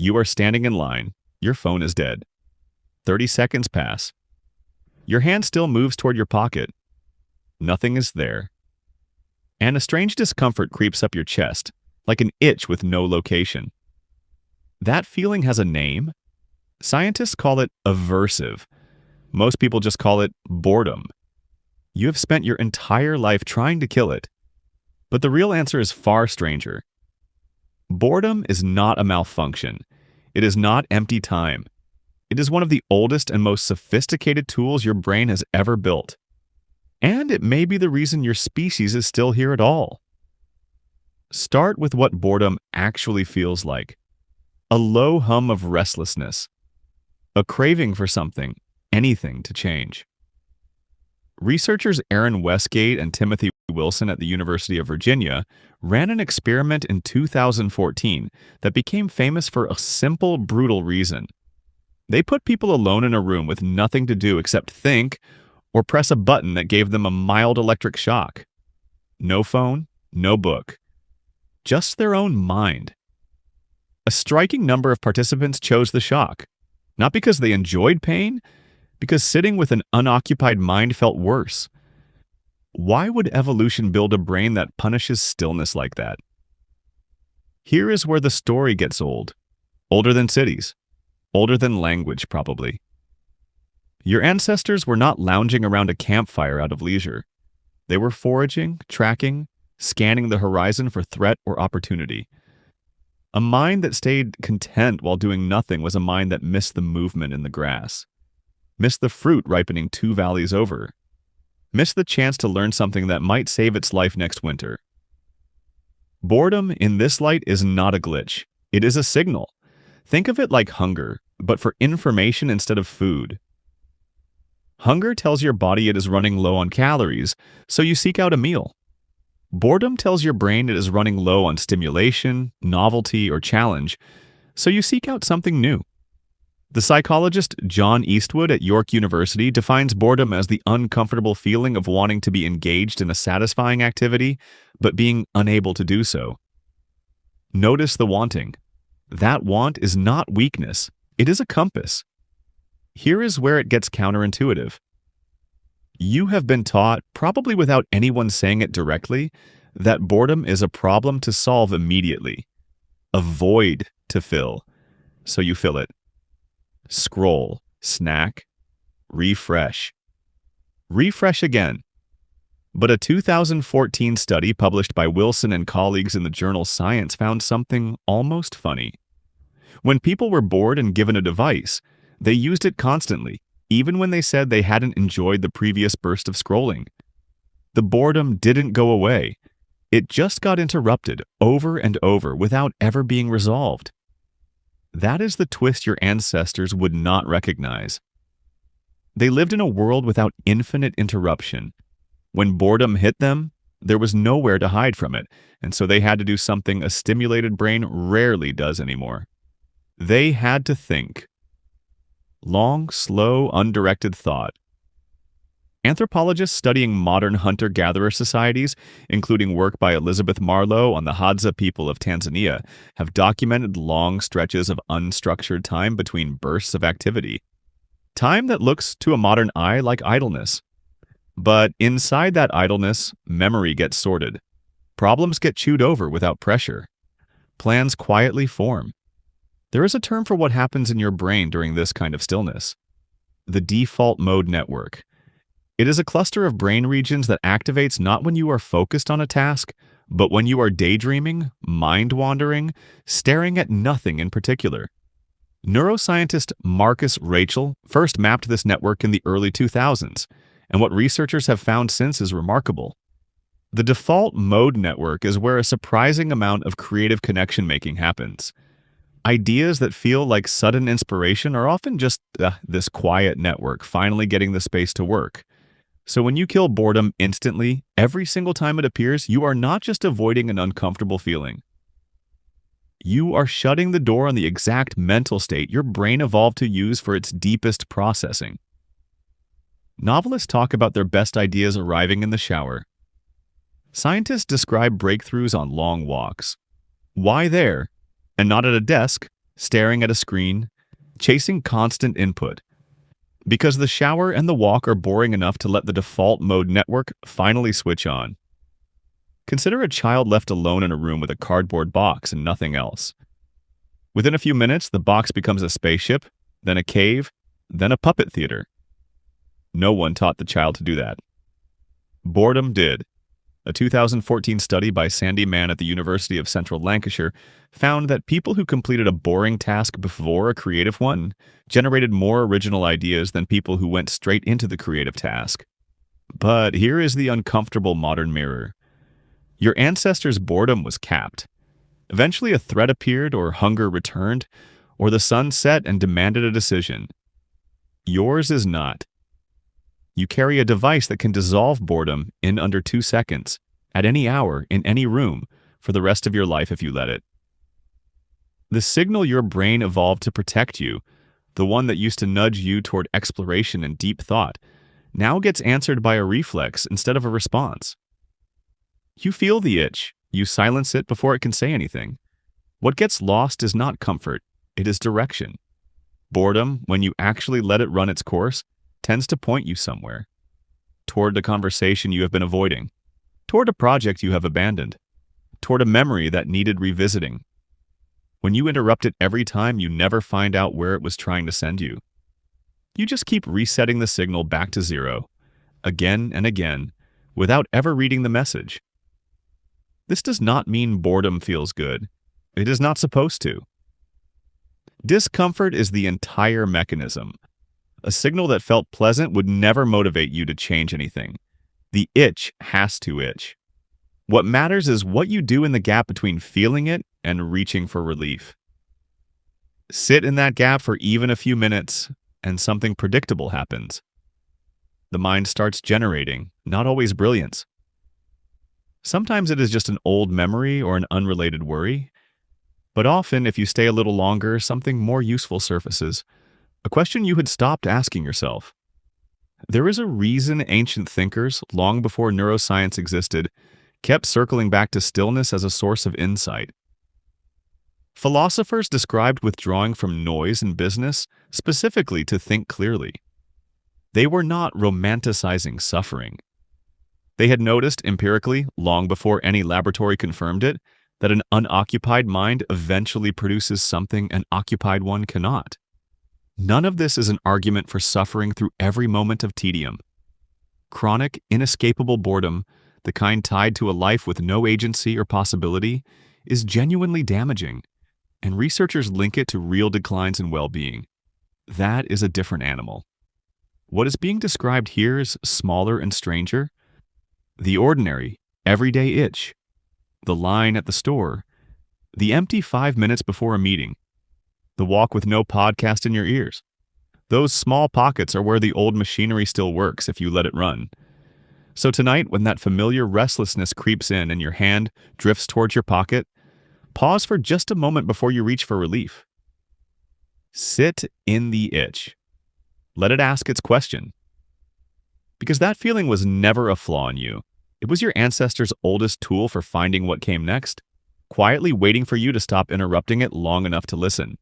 You are standing in line. Your phone is dead. 30 seconds pass. Your hand still moves toward your pocket. Nothing is there. And a strange discomfort creeps up your chest, like an itch with no location. That feeling has a name. Scientists call it aversive. Most people just call it boredom. You have spent your entire life trying to kill it. But the real answer is far stranger. Boredom is not a malfunction. It is not empty time. It is one of the oldest and most sophisticated tools your brain has ever built. And it may be the reason your species is still here at all. Start with what boredom actually feels like. A low hum of restlessness. A craving for something, anything to change. Researchers Aaron Westgate and Timothy Wilson at the University of Virginia ran an experiment in 2014 that became famous for a simple, brutal reason. They put people alone in a room with nothing to do except think or press a button that gave them a mild electric shock. No phone, no book. Just their own mind. A striking number of participants chose the shock, not because they enjoyed pain, because sitting with an unoccupied mind felt worse. Why would evolution build a brain that punishes stillness like that? Here is where the story gets old. Older than cities. Older than language, probably. Your ancestors were not lounging around a campfire out of leisure. They were foraging, tracking, scanning the horizon for threat or opportunity. A mind that stayed content while doing nothing was a mind that missed the movement in the grass. Missed the fruit ripening 2 valleys over. Missed the chance to learn something that might save its life next winter. Boredom, in this light, is not a glitch. It is a signal. Think of it like hunger, but for information instead of food. Hunger tells your body it is running low on calories, so you seek out a meal. Boredom tells your brain it is running low on stimulation, novelty, or challenge, so you seek out something new. The psychologist John Eastwood at York University defines boredom as the uncomfortable feeling of wanting to be engaged in a satisfying activity, but being unable to do so. Notice the wanting. That want is not weakness. It is a compass. Here is where it gets counterintuitive. You have been taught, probably without anyone saying it directly, that boredom is a problem to solve immediately. A void to fill. So you fill it. Scroll, snack, refresh. Refresh again. But a 2014 study published by Wilson and colleagues in the journal Science found something almost funny. When people were bored and given a device, they used it constantly, even when they said they hadn't enjoyed the previous burst of scrolling. The boredom didn't go away. It just got interrupted over and over without ever being resolved. That is the twist your ancestors would not recognize. They lived in a world without infinite interruption. When boredom hit them, there was nowhere to hide from it, and so they had to do something a stimulated brain rarely does anymore. They had to think. Long, slow, undirected thought. Anthropologists studying modern hunter-gatherer societies, including work by Elizabeth Marlowe on the Hadza people of Tanzania, have documented long stretches of unstructured time between bursts of activity. Time that looks to a modern eye like idleness. But inside that idleness, memory gets sorted. Problems get chewed over without pressure. Plans quietly form. There is a term for what happens in your brain during this kind of stillness. The default mode network. It is a cluster of brain regions that activates not when you are focused on a task, but when you are daydreaming, mind-wandering, staring at nothing in particular. Neuroscientist Marcus Rachel first mapped this network in the early 2000s, and what researchers have found since is remarkable. The default mode network is where a surprising amount of creative connection making happens. Ideas that feel like sudden inspiration are often just this quiet network finally getting the space to work. So when you kill boredom instantly, every single time it appears, you are not just avoiding an uncomfortable feeling. You are shutting the door on the exact mental state your brain evolved to use for its deepest processing. Novelists talk about their best ideas arriving in the shower. Scientists describe breakthroughs on long walks. Why there, and not at a desk staring at a screen, chasing constant input. Because the shower and the walk are boring enough to let the default mode network finally switch on. Consider a child left alone in a room with a cardboard box and nothing else. Within a few minutes, the box becomes a spaceship, then a cave, then a puppet theater. No one taught the child to do that. Boredom did. A 2014 study by Sandy Mann at the University of Central Lancashire found that people who completed a boring task before a creative one generated more original ideas than people who went straight into the creative task. But here is the uncomfortable modern mirror. Your ancestors' boredom was capped. Eventually a threat appeared, or hunger returned, or the sun set and demanded a decision. Yours is not. You carry a device that can dissolve boredom in under 2 seconds, at any hour, in any room, for the rest of your life if you let it. The signal your brain evolved to protect you, the one that used to nudge you toward exploration and deep thought, now gets answered by a reflex instead of a response. You feel the itch. You silence it before it can say anything. What gets lost is not comfort, it is direction. Boredom, when you actually let it run its course, tends to point you somewhere. Toward the conversation you have been avoiding. Toward a project you have abandoned. Toward a memory that needed revisiting. When you interrupt it every time, you never find out where it was trying to send you. You just keep resetting the signal back to zero, again and again, without ever reading the message. This does not mean boredom feels good. It is not supposed to. Discomfort is the entire mechanism. A signal that felt pleasant would never motivate you to change anything. The itch has to itch. What matters is what you do in the gap between feeling it and reaching for relief. Sit in that gap for even a few minutes, and something predictable happens. The mind starts generating, not always brilliance. Sometimes it is just an old memory or an unrelated worry, but often, if you stay a little longer, something more useful surfaces. A question you had stopped asking yourself. There is a reason ancient thinkers, long before neuroscience existed, kept circling back to stillness as a source of insight. Philosophers described withdrawing from noise in business specifically to think clearly. They were not romanticizing suffering. They had noticed empirically, long before any laboratory confirmed it, that an unoccupied mind eventually produces something an occupied one cannot. None of this is an argument for suffering through every moment of tedium. Chronic, inescapable boredom, the kind tied to a life with no agency or possibility, is genuinely damaging, and researchers link it to real declines in well-being. That is a different animal. What is being described here is smaller and stranger. The ordinary, everyday itch. The line at the store. The empty 5 minutes before a meeting. The walk with no podcast in your ears. Those small pockets are where the old machinery still works if you let it run. So tonight, when that familiar restlessness creeps in and your hand drifts towards your pocket, pause for just a moment before you reach for relief. Sit in the itch. Let it ask its question. Because that feeling was never a flaw in you. It was your ancestors' oldest tool for finding what came next, quietly waiting for you to stop interrupting it long enough to listen.